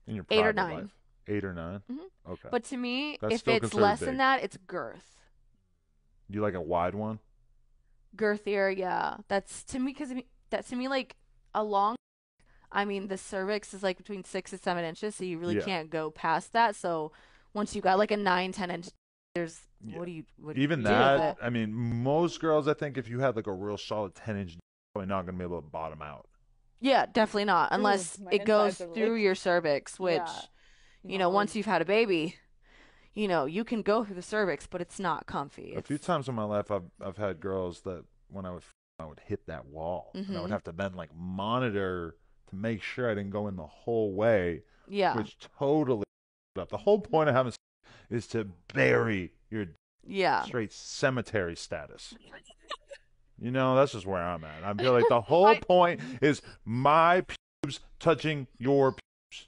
In your 8 or private 9. life? 8 or 9? Okay. But to me, That's if still it's considered less than big. that, it's girth. Do you like a wide one? Girthier, yeah. That's to me because that to me like a long. I mean, the cervix is like between 6 and 7 inches, so you really Yeah. can't go past that. So once you got like a 9, 10 inch, there's Yeah. what do Even you do with that, it? Yeah. I mean, most girls, I think, if you had like a real solid 10-inch, probably not gonna be able to bottom out. Yeah, definitely not Ooh, unless my it goes insides are through like, your cervix, yeah. which You don't really. once you've had a baby, you can go through the cervix, but it's not comfy. A few It's times in my life, I've had girls that when I would hit that wall, and I would mhm. have to then like monitor to make sure I didn't go in the whole way, Yeah. which totally up. The whole point of having is to bury your Yeah. straight cemetery status. That's just where I'm at. I feel like the whole I point is my pubes touching your pubes.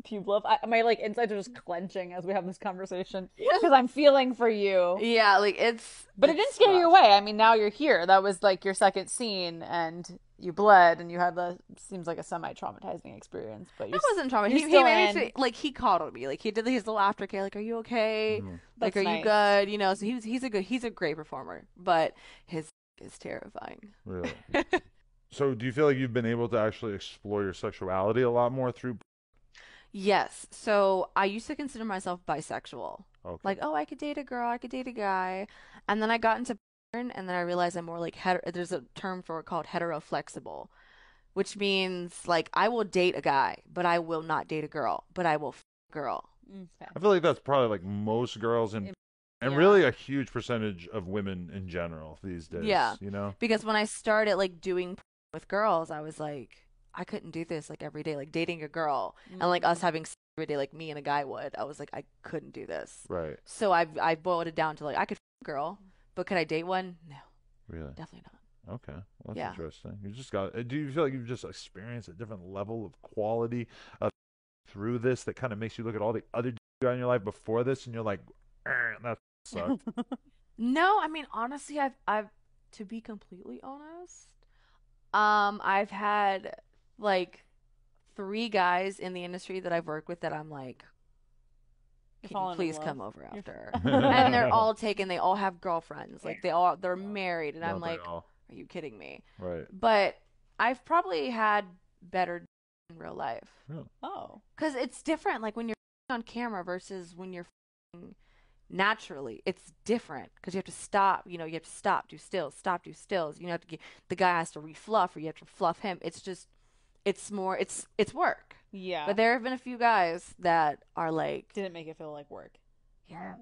pube love. My like insides are just clenching as we have this conversation because I'm feeling for you. Yeah, like it's But it didn't it's scare you rough. away. I mean, now you're here. That was like your second scene, and you bled, and you had the seems like a semi-traumatizing experience. But That wasn't trauma. you're He still made me in. feel like he coddled me. Like he did his little aftercare. Like, are you okay? Mhm. Like, That's are you nice. good? So he's a great performer, but his is terrifying. Really. So, do you feel like you've been able to actually explore your sexuality a lot more through? Yes. So I used to consider myself bisexual. Okay. Like, oh, I could date a girl, I could date a guy, and then I got into porn, and then I realized I'm more like there's a term for it called heteroflexible, which means like I will date a guy, but I will not date a girl, but I will a girl. Okay. I feel like that's probably like most girls and Yeah. really a huge percentage of women in general these Yeah, days, you know? because when I started like doing with girls, I was like, I couldn't do this like every day, like dating a girl and like us having sex every day, like me and a guy would. I was like, I couldn't do this. Right. So I boiled it down to like I could a girl, but could I date one? No, Really. definitely not. Okay. Well, that's Yeah. interesting. You just got. Do you feel like you've just experienced a different level of quality of through this that kind of makes you look at all the other you got in your life before this, and you're like, that sucked. No, I mean honestly, I've to be completely honest, I've had like 3 guys in the industry that I've worked with that I'm like, You're can you falling in please love. come over You're after? And they're Don't all taken. They all have girlfriends. Like they're married, and I'm they like, all? are you kidding me? Right. But I've probably had better in real life Really. Oh. because it's different. Like when you're on camera versus when you're naturally, it's different because you have to stop. You have to stop, do stills, stop, do stills. You have to get the guy has to refluff, or you have to fluff him. It's just, it's more, it's work. Yeah. But there have been a few guys that are like, Didn't make it feel like work. yeah,